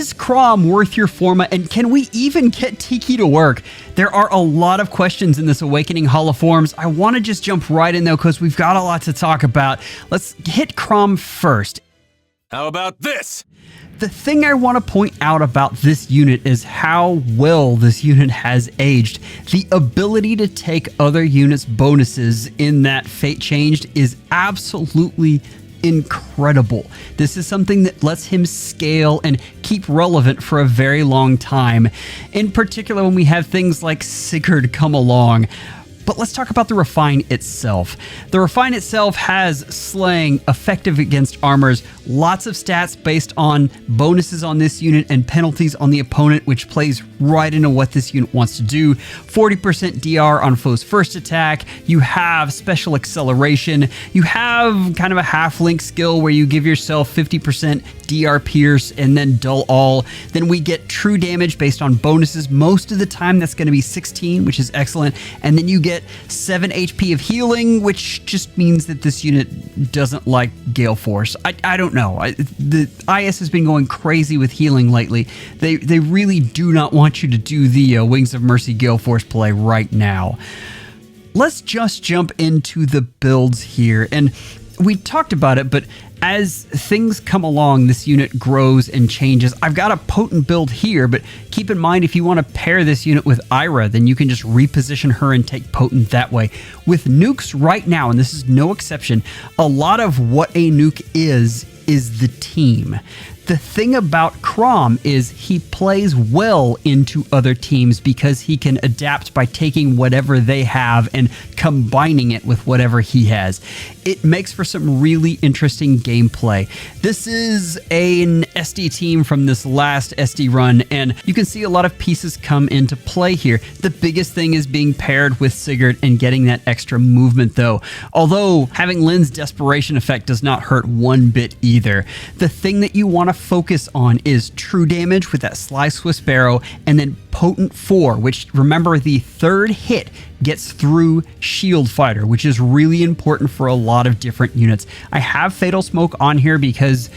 Is Chrom worth your Forma, and can we even get Tiki to work? There are a lot of questions in this Awakening Hall of Forms. I want to just jump right in though, because we've got a lot to talk about. Let's hit Chrom first. How about this? The thing I want to point out about this unit is how well this unit has aged. The ability to take other units' bonuses in that Fate Changed is absolutely incredible. This is something that lets him scale and keep relevant for a very long time. In particular, when we have things like Sigurd come along. But let's talk about the Refine itself. The Refine itself has slaying, effective against armors, lots of stats based on bonuses on this unit and penalties on the opponent, which plays right into what this unit wants to do. 40% DR on foe's first attack. You have special acceleration. You have kind of a half-link skill where you give yourself 50% DR pierce and then dull all. Then we get true damage based on bonuses. Most of the time that's going to be 16, which is excellent. And then you get 7 HP of healing, which just means that this unit doesn't like Gale Force. I don't know. The IS has been going crazy with healing lately. They really do not want you to do the Wings of Mercy Gale Force play right now. Let's just jump into the builds here. And we talked about it, but as things come along, this unit grows and changes. I've got a potent build here, but keep in mind if you want to pair this unit with Ira, then you can just reposition her and take potent that way. With nukes right now, and this is no exception, a lot of what a nuke is the team. The thing about Chrom is he plays well into other teams because he can adapt by taking whatever they have and combining it with whatever he has. It makes for some really interesting gameplay. This is an SD team from this last SD run, and you can see a lot of pieces come into play here. The biggest thing is being paired with Sigurd and getting that extra movement though. Although having Lynn's desperation effect does not hurt one bit either. The thing that you want to focus on is true damage with that Sly Swift Arrow, and then potent 4, which remember the third hit gets through Shield Fighter, which is really important for a lot of different units. I have Fatal Smoke on here because,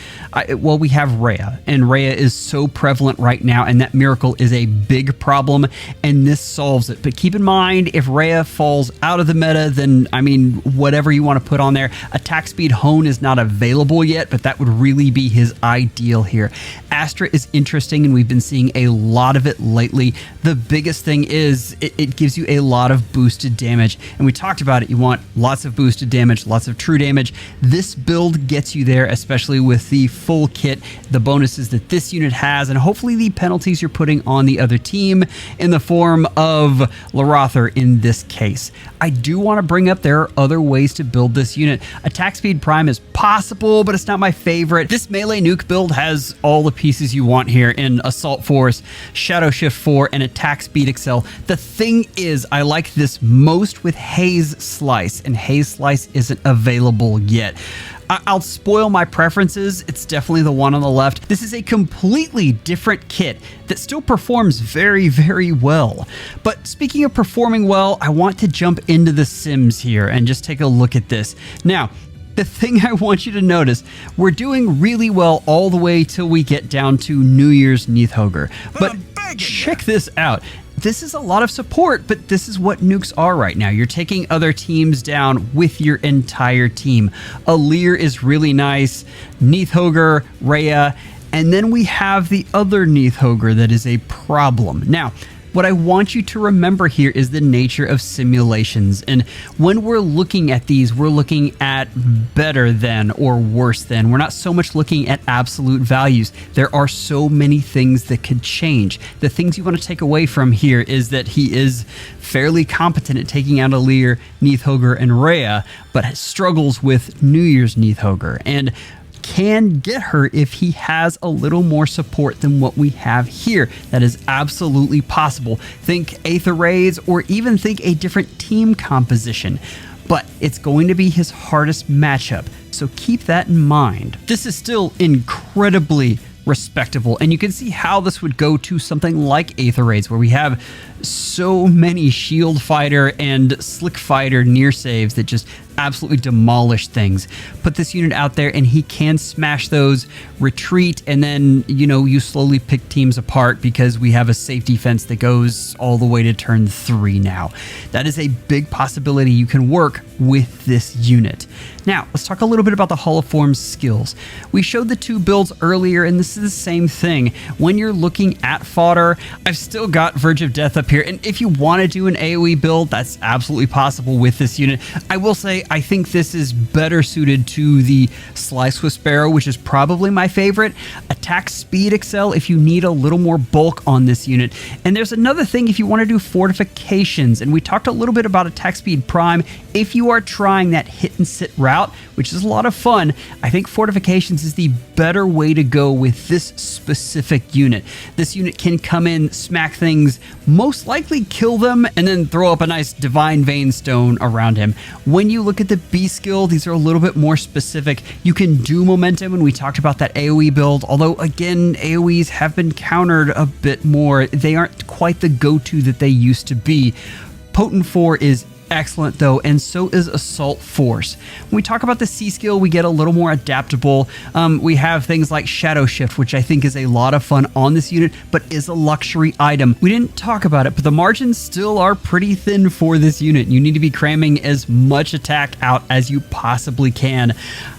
we have Rhea, and Rhea is so prevalent right now, and that Miracle is a big problem, and this solves it. But keep in mind, if Rhea falls out of the meta, then, I mean, whatever you want to put on there. Attack Speed Hone is not available yet, but that would really be his ideal here. Astra is interesting, and we've been seeing a lot of it lately. The biggest thing is it gives you a lot of boosted damage, and we talked about it. You want lots of boosted damage, lots of true damage. This build gets you there, especially with the full kit, the bonuses that this unit has, and hopefully the penalties you're putting on the other team in the form of Larather in this case. I do want to bring up there are other ways to build this unit. Attack Speed Prime is possible, but it's not my favorite. This melee nuke build has all the pieces you want here in Assault Force, Shadow Shift 4, and Attack Speed Excel. The thing is, I like this most with Haze Slice, and Haze Slice isn't available yet. I'll spoil my preferences. It's definitely the one on the left. This is a completely different kit that still performs very, very well. But speaking of performing well, I want to jump into the Sims here and just take a look at this. Now, the thing I want you to notice, we're doing really well all the way till we get down to New Year's Neathogre. But check this out. This is a lot of support, but this is what nukes are right now. You're taking other teams down with your entire team. Alir is really nice, Neathogre, Rhea, and then we have the other Neathogre that is a problem. Now, what I want you to remember here is the nature of simulations. And when we're looking at these, we're looking at better than or worse than. We're not so much looking at absolute values. There are so many things that could change. The things you want to take away from here is that he is fairly competent at taking out Alir, Neathogre, and Rhea, but struggles with New Year's Neathogre. And can get her if he has a little more support than what we have here. That is absolutely possible. Think Aether Raids, or even think a different team composition. But it's going to be his hardest matchup, so keep that in mind. This is still incredibly respectable, and you can see how this would go to something like Aether Raids, where we have so many Shield Fighter and Slick Fighter near saves that just absolutely demolish things. Put this unit out there and he can smash those, retreat, and then, you slowly pick teams apart because we have a safety fence that goes all the way to turn 3 now. That is a big possibility you can work with this unit. Now, let's talk a little bit about the Hall of Forms skills. We showed the 2 builds earlier, and this is the same thing. When you're looking at fodder, I've still got Verge of Death up here, and if you want to do an AoE build, that's absolutely possible with this unit. I will say, I think this is better suited to the Slice with Sparrow, which is probably my favorite. Attack Speed Excel if you need a little more bulk on this unit. And there's another thing if you want to do fortifications, and we talked a little bit about Attack Speed Prime. If you are trying that hit and sit route, which is a lot of fun, I think fortifications is the better way to go with this specific unit. This unit can come in, smack things, most likely kill them, and then throw up a nice Divine Vein Stone around him. When you look at the B skill, these are a little bit more specific. You can do momentum, and we talked about that AoE build, although again, AoEs have been countered a bit more. They aren't quite the go-to that they used to be. Potent 4 is excellent though, and so is Assault Force. When we talk about the C skill, we get a little more adaptable. We have things like Shadow Shift, which I think is a lot of fun on this unit, but is a luxury item. We didn't talk about it, but the margins still are pretty thin for this unit. You need to be cramming as much attack out as you possibly can.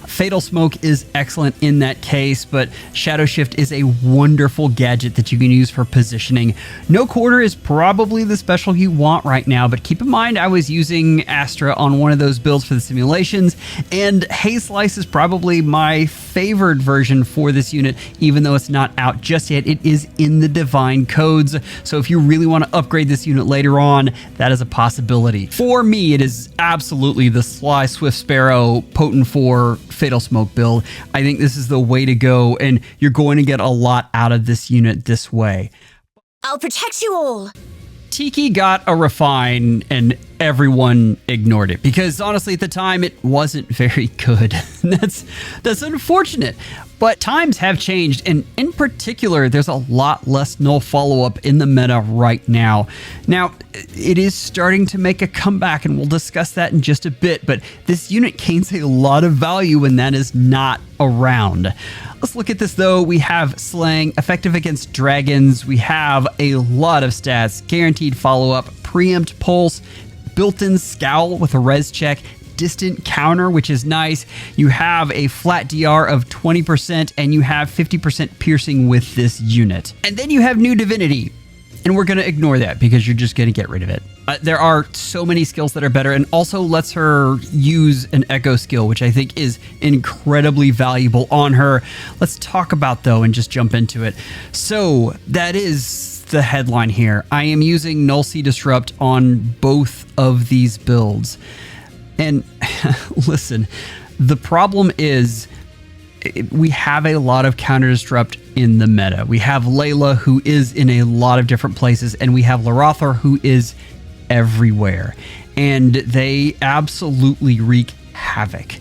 Fatal Smoke is excellent in that case, but Shadow Shift is a wonderful gadget that you can use for positioning. No Quarter is probably the special you want right now, but keep in mind I was using Astra on one of those builds for the simulations, and Hay Slice is probably my favored version for this unit, even though it's not out just yet. It is in the Divine Codes, so if you really want to upgrade this unit later on, that is a possibility. For me, it is absolutely the Sly Swift Sparrow Potent 4 Fatal Smoke build. I think this is the way to go, and you're going to get a lot out of this unit this way. I'll protect you all. Tiki got a refine and everyone ignored it because honestly at the time it wasn't very good. That's unfortunate, but times have changed, and in particular there's a lot less null follow-up in the meta right now. Now it is starting to make a comeback, and we'll discuss that in just a bit, but this unit gains a lot of value when that is not around. Let's look at this though. We have Slaying, effective against dragons. We have a lot of stats: guaranteed follow-up, preempt pulse, built-in scowl with a res check, distant counter, which is nice. You have a flat DR of 20%, and you have 50% piercing with this unit. And then you have New Divinity, and we're going to ignore that because you're just going to get rid of it. There are so many skills that are better, and also lets her use an echo skill, which I think is incredibly valuable on her. Let's talk about though and just jump into it. So that is the headline here. I am using Null Sea Disrupt on both of these builds. And listen, the problem is we have a lot of counter disrupt in the meta. We have Layla, who is in a lot of different places, and we have Larothor, who is everywhere. And they absolutely wreak havoc.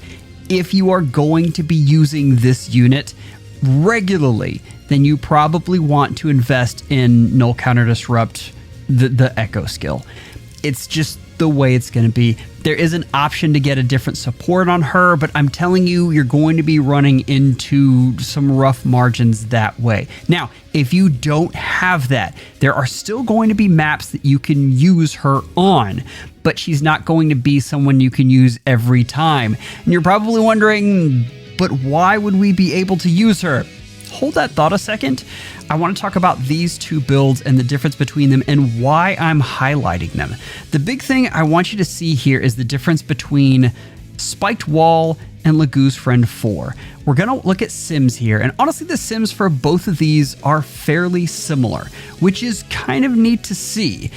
If you are going to be using this unit regularly, then you probably want to invest in Null Counter Disrupt, the Echo skill. It's just the way it's going to be. There is an option to get a different support on her, but I'm telling you, you're going to be running into some rough margins that way. Now, if you don't have that, there are still going to be maps that you can use her on, but she's not going to be someone you can use every time. And you're probably wondering, but why would we be able to use her? Hold that thought a second. I want to talk about these two builds and the difference between them and why I'm highlighting them. The big thing I want you to see here is the difference between Spiked Wall and Lagoo's Friend 4. We're going to look at sims here, and honestly the sims for both of these are fairly similar, which is kind of neat to see.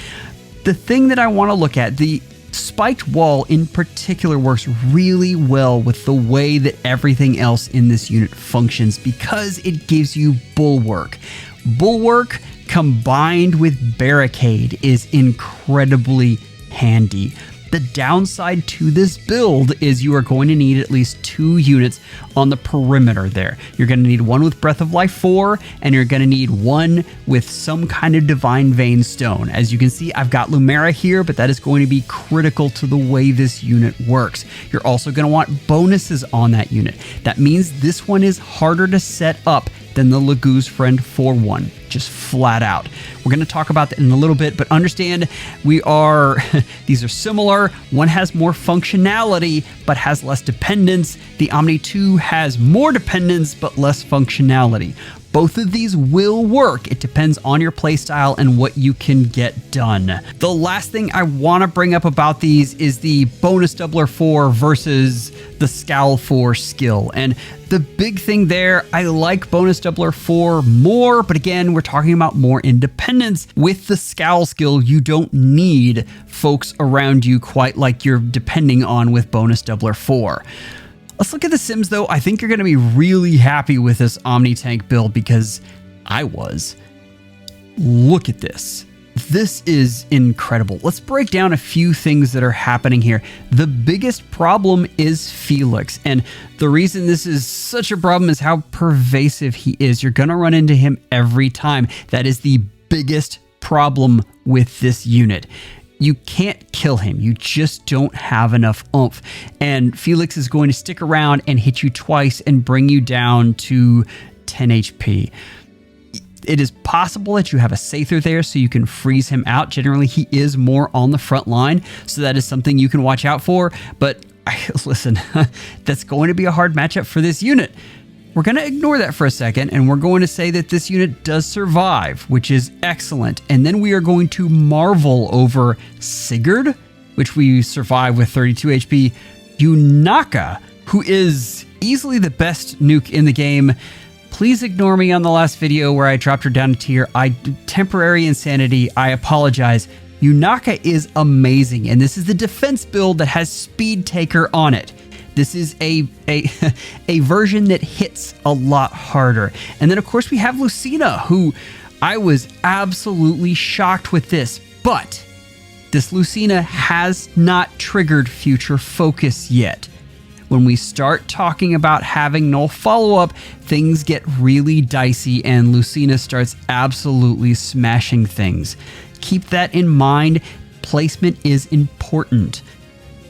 The thing that I want to look at, the Spiked Wall in particular, works really well with the way that everything else in this unit functions because it gives you Bulwark. Bulwark combined with Barricade is incredibly handy. The downside to this build is you are going to need at least 2 units on the perimeter there. You're going to need one with Breath of Life 4, and you're going to need one with some kind of Divine Vein Stone. As you can see, I've got Lumera here, but that is going to be critical to the way this unit works. You're also going to want bonuses on that unit. That means this one is harder to set up than the Lagoo's Friend 4 one, just flat out. We're going to talk about that in a little bit, but understand these are similar. One has more functionality, but has less dependence. The Omni 2 has more dependence, but less functionality. Both of these will work. It depends on your playstyle and what you can get done. The last thing I want to bring up about these is the bonus doubler 4 versus the scowl 4 skill. And the big thing there, I like bonus doubler 4 more, but again, we're talking about more independence. With the scowl skill, you don't need folks around you quite like you're depending on with bonus doubler 4. Let's look at the Sims though. I think you're going to be really happy with this Omni Tank build because I was. Look at this. This is incredible. Let's break down a few things that are happening here. The biggest problem is Felix, and the reason this is such a problem is how pervasive he is. You're going to run into him every time. That is the biggest problem with this unit. You can't kill him. You just don't have enough oomph. And Felix is going to stick around and hit you twice and bring you down to 10 HP. It is possible that you have a Sather there so you can freeze him out. Generally, he is more on the front line, so that is something you can watch out for. But listen, that's going to be a hard matchup for this unit. We're going to ignore that for a second, and we're going to say that this unit does survive, which is excellent. And then we are going to marvel over Sigurd, which we survive with 32 HP, Yunaka, who is easily the best nuke in the game. Please ignore me on the last video where I dropped her down a tier. Temporary insanity. I apologize. Yunaka is amazing, and this is the defense build that has Speed Taker on it. This is a version that hits a lot harder. And then, of course, we have Lucina, who I was absolutely shocked with this. But this Lucina has not triggered future focus yet. When we start talking about having null follow-up, things get really dicey and Lucina starts absolutely smashing things. Keep that in mind. Placement is important.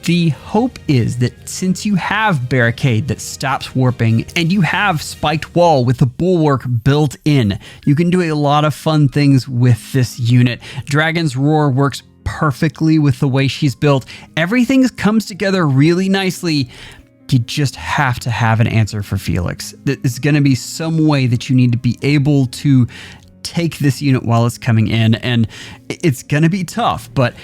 The hope is that since you have Barricade that stops warping and you have Spiked Wall with the Bulwark built in, you can do a lot of fun things with this unit. Dragon's Roar works perfectly with the way she's built. Everything comes together really nicely. You just have to have an answer for Felix. There's going to be some way that you need to be able to take this unit while it's coming in, and it's going to be tough, but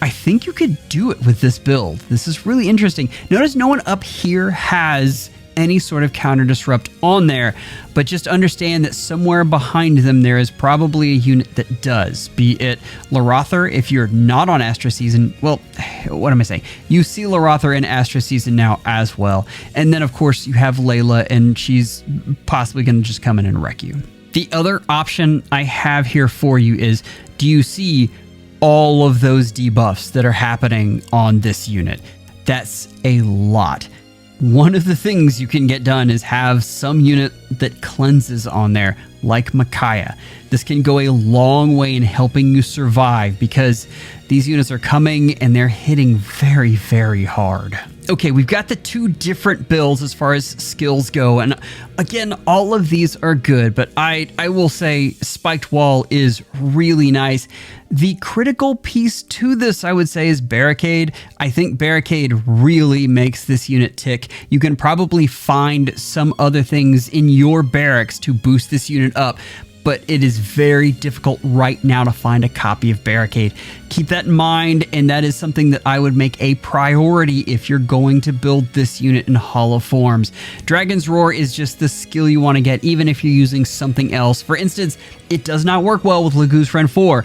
I think you could do it with this build. This is really interesting. Notice no one up here has any sort of counter disrupt on there, but just understand that somewhere behind them there is probably a unit that does, be it Larother if you're not on Astra Season. Well, what am I saying? You see Larother in Astra Season now as well. And then of course you have Layla, and she's possibly going to just come in and wreck you. The other option I have here for you is, do you see all of those debuffs that are happening on this unit? That's a lot. One of the things you can get done is have some unit that cleanses on there, like Micaiah. This can go a long way in helping you survive because these units are coming and they're hitting very, very hard. Okay, we've got the 2 different builds as far as skills go, and again, all of these are good, but I will say Spiked Wall is really nice. The critical piece to this, I would say, is Barricade. I think Barricade really makes this unit tick. You can probably find some other things in your barracks to boost this unit up, but it is very difficult right now to find a copy of Barricade. Keep that in mind, and that is something that I would make a priority if you're going to build this unit in Hollow Forms. Dragon's Roar is just the skill you want to get, even if you're using something else. For instance, it does not work well with Lagoo's Friend 4.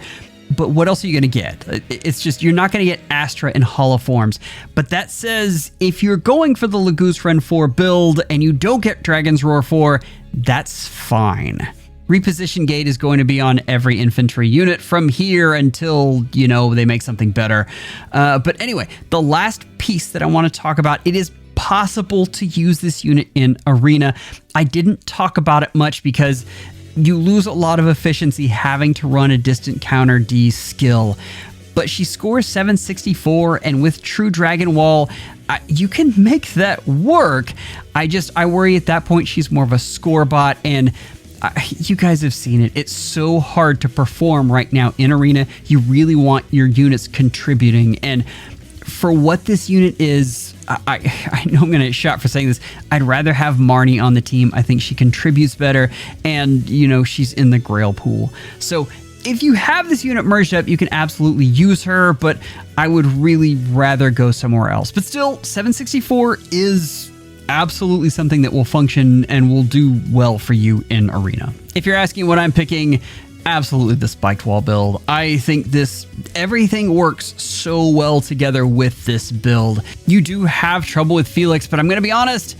But what else are you going to get? It's just, you're not going to get Astra in Hollow Forms. But that says, if you're going for the Lagoo's Friend 4 build and you don't get Dragon's Roar 4, that's fine. Reposition gate is going to be on every infantry unit from here until, they make something better. But anyway, the last piece that I want to talk about, it is possible to use this unit in Arena. I didn't talk about it much because you lose a lot of efficiency having to run a distant counter D skill. But she scores 764, and with True Dragon Wall, you can make that work. I worry at that point she's more of a score bot, and you guys have seen it. It's so hard to perform right now in Arena. You really want your units contributing, and for what this unit is, I know I'm going to get shot for saying this. I'd rather have Marnie on the team. I think she contributes better, and, she's in the Grail pool. So if you have this unit merged up, you can absolutely use her, but I would really rather go somewhere else. But still, 764 is absolutely something that will function and will do well for you in Arena. If you're asking what I'm picking, absolutely the spiked wall build. I think everything works so well together with this build. You do have trouble with Felix, but I'm going to be honest,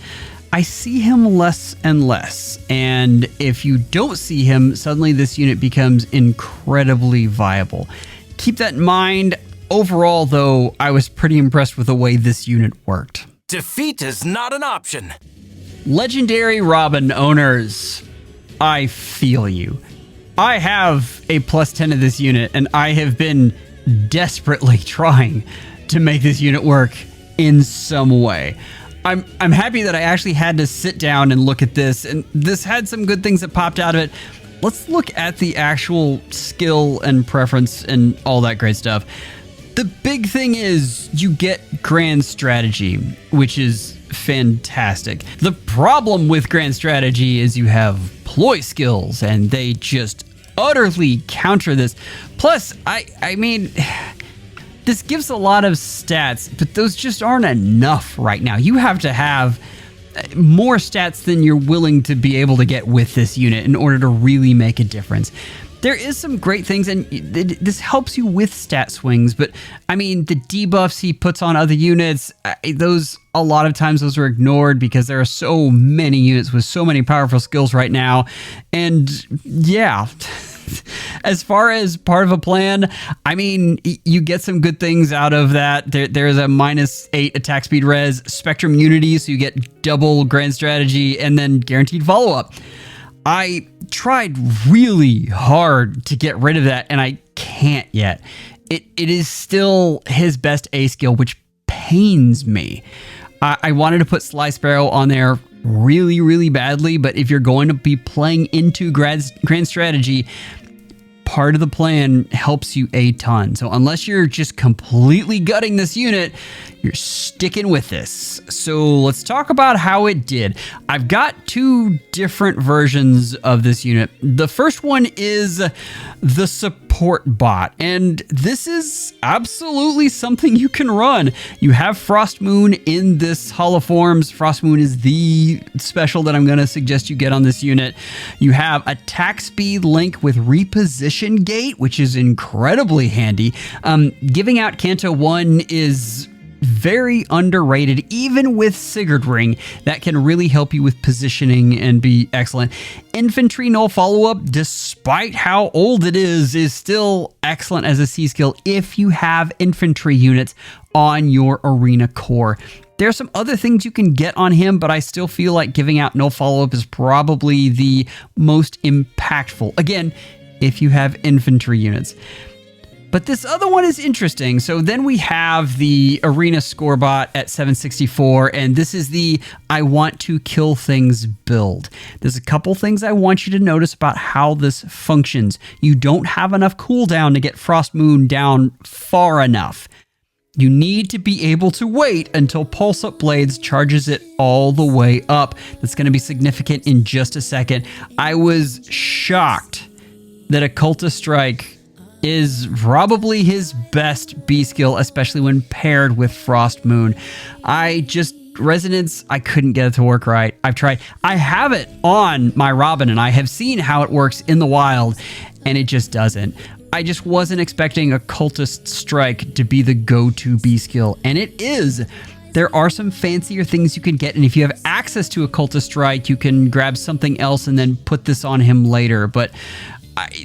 I see him less and less. And if you don't see him, suddenly this unit becomes incredibly viable. Keep that in mind. Overall, though, I was pretty impressed with the way this unit worked. Defeat is not an option. Legendary Robin owners, I feel you. I have a +10 of this unit, and I have been desperately trying to make this unit work in some way. I'm happy that I actually had to sit down and look at this, and this had some good things that popped out of it. Let's look at the actual skill and preference and all that great stuff. The big thing is you get Grand Strategy, which is fantastic. The problem with Grand Strategy is you have ploy skills, and they just utterly counter this. Plus, I mean, this gives a lot of stats, but those just aren't enough right now. You have to have more stats than you're willing to be able to get with this unit in order to really make a difference. There is some great things, and this helps you with stat swings, but I mean, the debuffs he puts on other units, a lot of times those are ignored because there are so many units with so many powerful skills right now. And yeah, as far as part of a plan, I mean, you get some good things out of that. There's a -8 attack speed res, Spectrum Unity, so you get double Grand Strategy, and then guaranteed follow-up. I tried really hard to get rid of that, and I can't yet. It is still his best A skill, which pains me. I wanted to put Sly Sparrow on there really, really badly, but if you're going to be playing into Grand Strategy, part of the plan helps you a ton. So unless you're just completely gutting this unit, you're sticking with this. So let's talk about how it did. I've got two different versions of this unit. The first one is the support bot, and this is absolutely something you can run. You have Frost Moon in this Holo Forms. Frost Moon is the special that I'm going to suggest you get on this unit. You have attack speed link with reposition gate, which is incredibly handy. Giving out Canto 1 is very underrated, even with Sigurd Ring. That can really help you with positioning and be excellent. Infantry null follow-up, despite how old it is still excellent as a C skill if you have infantry units on your arena core. There are some other things you can get on him, but I still feel like giving out null follow-up is probably the most impactful. Again, if you have infantry units. But this other one is interesting. So then we have the Arena Score Bot at 764, and this is the I want to kill things build. There's a couple things I want you to notice about how this functions. You don't have enough cooldown to get Frost Moon down far enough. You need to be able to wait until Pulse Up Blades charges it all the way up. That's going to be significant in just a second. I was shocked that Occultist Strike is probably his best B skill, especially when paired with Frost Moon. Resonance, I couldn't get it to work right. I've tried. I have it on my Robin, and I have seen how it works in the wild, and it just doesn't. I just wasn't expecting Occultist Strike to be the go-to B skill, and it is. There are some fancier things you can get, and if you have access to a Cultist Strike, you can grab something else and then put this on him later, but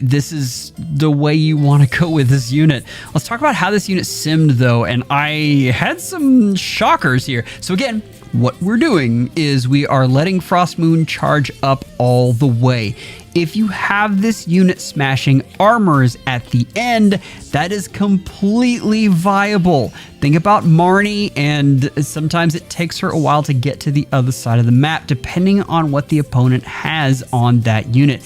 this is the way you want to go with this unit. Let's talk about how this unit simmed though, and I had some shockers here. So again, what we're doing is we are letting Frost Moon charge up all the way. If you have this unit smashing armors at the end, that is completely viable. Think about Marnie, and sometimes it takes her a while to get to the other side of the map, depending on what the opponent has on that unit.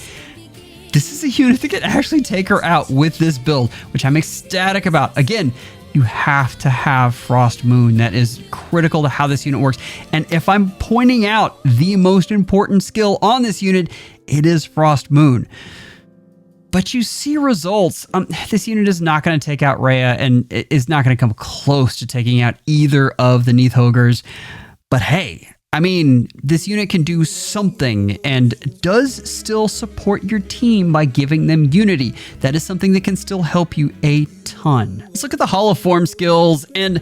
This is a unit that can actually take her out with this build, which I'm ecstatic about. Again, you have to have Frost Moon. That is critical to how this unit works. And if I'm pointing out the most important skill on this unit, it is Frost Moon. But you see results. This unit is not going to take out Rhea, and it is not going to come close to taking out either of the Neathogers. But hey, I mean, this unit can do something and does still support your team by giving them unity. That is something that can still help you a ton. Let's look at the Hall of Form skills, and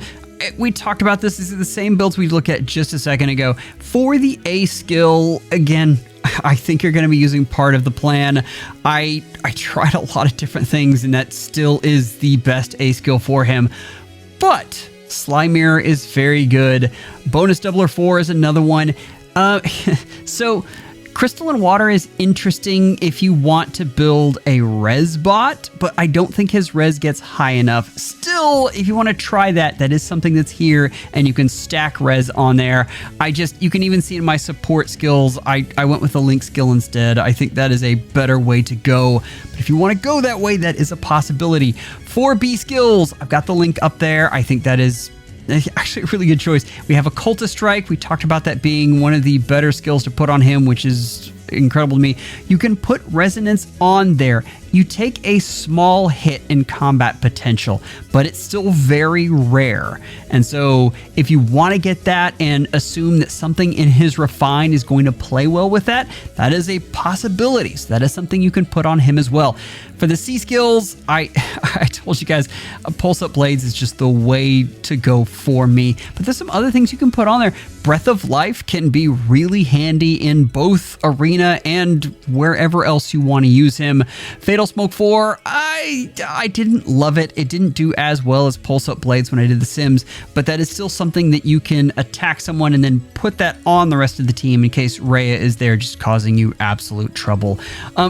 we talked about this. This is the same builds we looked at just a second ago. For the A skill, again, I think you're going to be using part of the plan. I tried a lot of different things, and that still is the best A skill for him. But Slime Mirror is very good. Bonus Doubler 4 is another one. So Crystalline Water is interesting if you want to build a res bot, but I don't think his res gets high enough. Still, if you want to try that, that is something that's here, and you can stack res on there. You can even see in my support skills, I went with the Link skill instead. I think that is a better way to go. But if you want to go that way, that is a possibility. For B skills, I've got the link up there. I think that is actually a really good choice. We have a Cultist Strike. We talked about that being one of the better skills to put on him, which is incredible to me. You can put Resonance on there. You take a small hit in combat potential, but it's still very rare. And so if you want to get that and assume that something in his Refine is going to play well with that, that is a possibility. So that is something you can put on him as well. For the C skills, I told you guys, Pulse Up Blades is just the way to go for me. But there's some other things you can put on there. Breath of Life can be really handy in both Arena and wherever else you want to use him. Fatal Smoke 4, I didn't love it. It didn't do as well as Pulse Up Blades when I did the Sims, but that is still something that you can attack someone and then put that on the rest of the team in case Rhea is there just causing you absolute trouble.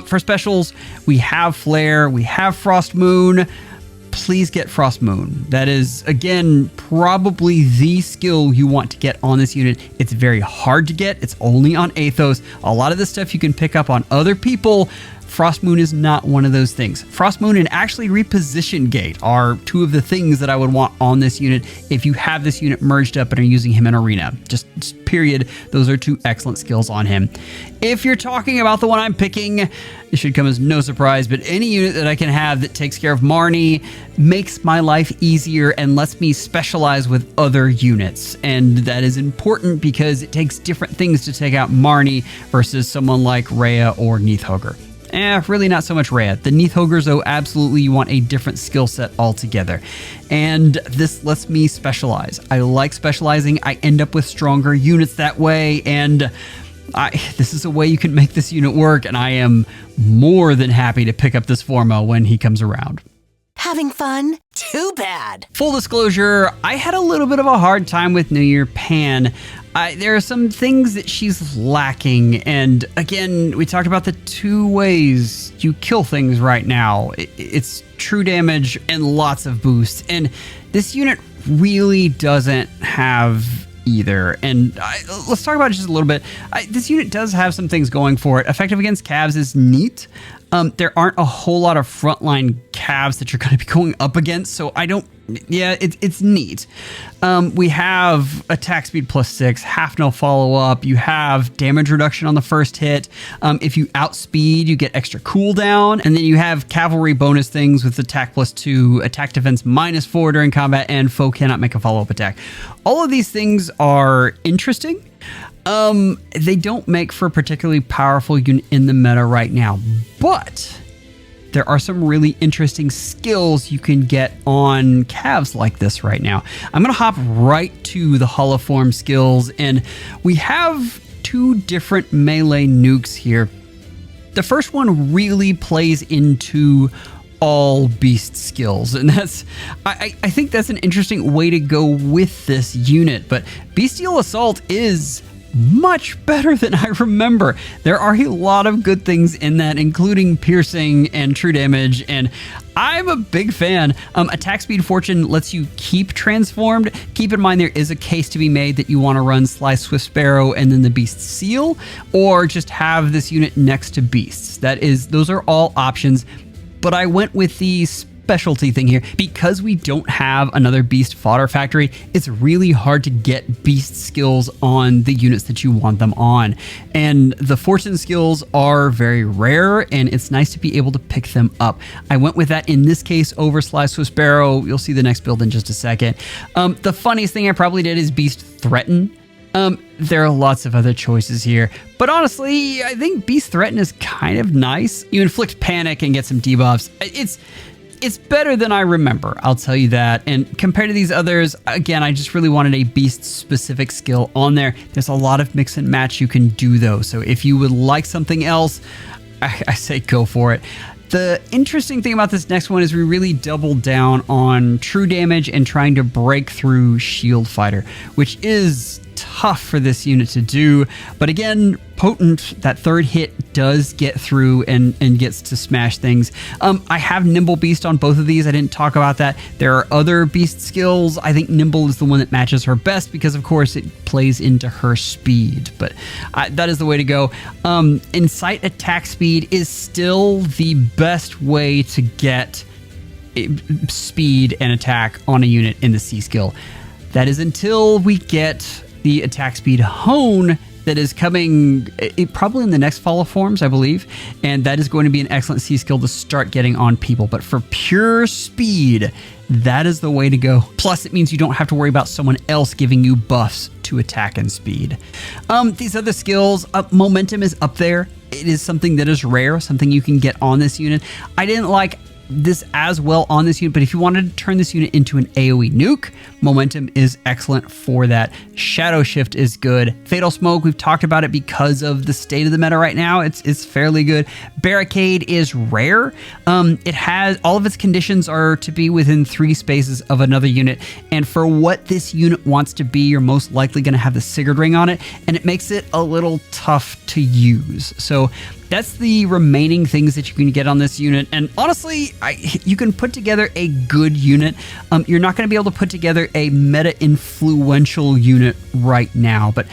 For specials, we have Flare, we have Frost Moon. Please get Frost Moon. That is, again, probably the skill you want to get on this unit. It's very hard to get. It's only on Athos. A lot of this stuff you can pick up on other people. Frost Moon is not one of those things. Frost Moon and actually Reposition Gate are two of the things that I would want on this unit if you have this unit merged up and are using him in Arena. Just period. Those are two excellent skills on him. If you're talking about the one I'm picking, it should come as no surprise, but any unit that I can have that takes care of Marnie makes my life easier and lets me specialize with other units. And that is important because it takes different things to take out Marnie versus someone like Rhea or Neathogger. Really not so much Rhea. The Neathogers, though, absolutely you want a different skill set altogether. And this lets me specialize. I like specializing. I end up with stronger units that way, and this is a way you can make this unit work, and I am more than happy to pick up this Forma when he comes around. Having fun? Too bad. Full disclosure, I had a little bit of a hard time with Year Panne. There are some things that she's lacking, and again, we talked about the two ways you kill things right now. It's true damage and lots of boost, and this unit really doesn't have either. And let's talk about it just a little bit. This unit does have some things going for it. Effective against Cavs is neat. There aren't a whole lot of frontline Cavs that you're going to be going up against, so it's neat. We have attack speed +6, half no follow-up. You have damage reduction on the first hit. If you outspeed, you get extra cooldown. And then you have cavalry bonus things with attack +2, attack defense -4 during combat, and foe cannot make a follow-up attack. All of these things are interesting. They don't make for a particularly powerful unit in the meta right now, but there are some really interesting skills you can get on calves like this right now. I'm going to hop right to the holoform skills, and we have 2 different melee nukes here. The first one really plays into all beast skills, and that's I think that's an interesting way to go with this unit. But Bestial Assault is much better than I remember. There are a lot of good things in that, including piercing and true damage, and I'm a big fan. Attack Speed Fortune lets you keep transformed. Keep in mind there is a case to be made that you want to run Sly Swift Sparrow and then the Beast Seal, or just have this unit next to beasts. Those are all options, but I went with the specialty thing here. Because we don't have another beast fodder factory, it's really hard to get beast skills on the units that you want them on. And the fortune skills are very rare, and it's nice to be able to pick them up. I went with that in this case over Sly Swift Sparrow. You'll see the next build in just a second. The funniest thing I probably did is Beast Threaten. There are lots of other choices here, but honestly, I think Beast Threaten is kind of nice. You inflict panic and get some debuffs. It's better than I remember, I'll tell you that. And compared to these others, again, I just really wanted a beast-specific skill on there. There's a lot of mix and match you can do, though. So if you would like something else, I say go for it. The interesting thing about this next one is we really doubled down on true damage and trying to break through Shield Fighter, which is tough for this unit to do. But again, potent. That third hit does get through and gets to smash things. I have Nimble Beast on both of these. I didn't talk about that. There are other beast skills. I think Nimble is the one that matches her best because, of course, it plays into her speed. But that is the way to go. Incite attack speed is still the best way to get speed and attack on a unit in the C skill. That is until we get the attack speed hone that is coming probably in the next Fall of Forms, I believe, and that is going to be an excellent C skill to start getting on people. But for pure speed, that is the way to go. Plus, it means you don't have to worry about someone else giving you buffs to attack and speed. These other skills, momentum is up there. It is something that is rare, something you can get on this unit. I didn't like this as well on this unit, but if you wanted to turn this unit into an AoE nuke, momentum is excellent for that. Shadow Shift is good. Fatal Smoke, we've talked about it because of the state of the meta right now. It's fairly good. Barricade is rare. It has all of its conditions are to be within 3 spaces of another unit, and for what this unit wants to be, you're most likely going to have the Sigurd ring on it, and it makes it a little tough to use. So that's the remaining things that you can get on this unit. And honestly, you can put together a good unit. You're not going to be able to put together a meta-influential unit right now, but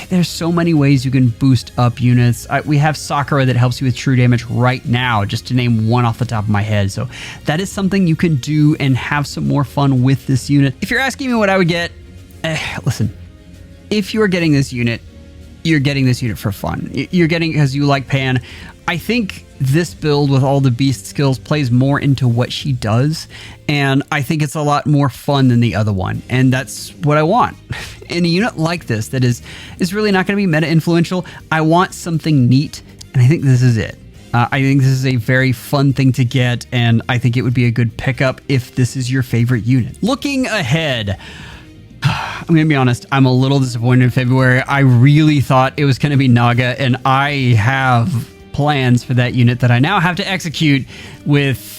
there's so many ways you can boost up units. We have Sakura that helps you with true damage right now, just to name one off the top of my head. So that is something you can do and have some more fun with this unit. If you're asking me what I would get, listen, if you're getting this unit, you're getting this unit for fun. You're getting it because you like Pan. I think this build with all the beast skills plays more into what she does, and I think it's a lot more fun than the other one, and that's what I want. In a unit like this that is really not going to be meta influential, I want something neat, and I think this is it. I think this is a very fun thing to get, and I think it would be a good pickup if this is your favorite unit. Looking ahead, I'm going to be honest, I'm a little disappointed in February. I really thought it was going to be Naga, and I have plans for that unit that I now have to execute with,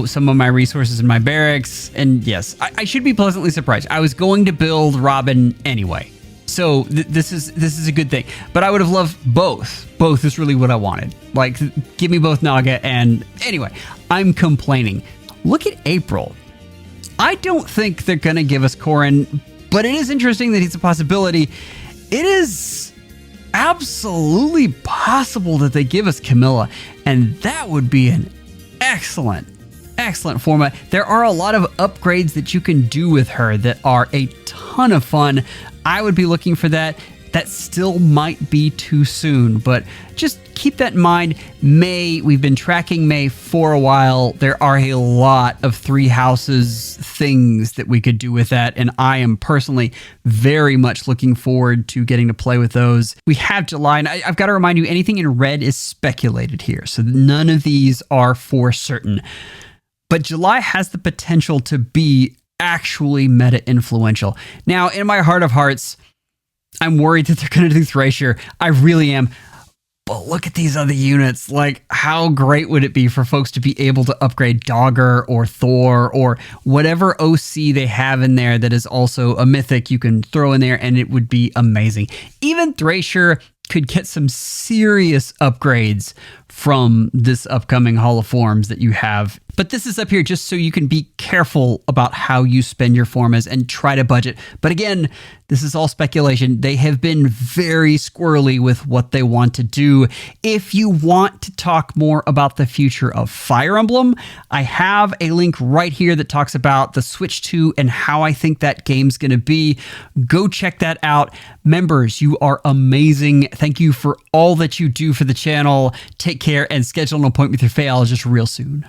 some of my resources in my barracks. And yes, I should be pleasantly surprised. I was going to build Robin anyway. So this is a good thing. But I would have loved both. Both is really what I wanted. Like, give me both Naga. And anyway, I'm complaining. Look at April. I don't think they're going to give us Corrin, but it is interesting that he's a possibility. It is absolutely possible that they give us Camilla, and that would be an excellent Forma. There are a lot of upgrades that you can do with her that are a ton of fun. I would be looking for that. that still might be too soon, but just keep that in mind. May, we've been tracking May for a while. There are a lot of Three Houses things that we could do with that, and I am personally very much looking forward to getting to play with those. We have July, and I've got to remind you, anything in red is speculated here, so none of these are for certain. But July has the potential to be actually meta-influential. Now, in my heart of hearts, I'm worried that they're going to do Thracia. I really am. But look at these other units. Like, how great would it be for folks to be able to upgrade Dogger or Thor or whatever OC they have in there that is also a mythic you can throw in there, and it would be amazing. Even Thracia could get some serious upgrades from this upcoming Hall of Forms that you have. But this is up here just so you can be careful about how you spend your Formas and try to budget. But again, this is all speculation. They have been very squirrely with what they want to do. If you want to talk more about the future of Fire Emblem, I have a link right here that talks about the Switch 2 and how I think that game's going to be. Go check that out. Members, you are amazing. Thank you for all that you do for the channel. Take care and schedule an appointment with your FEHologist real soon.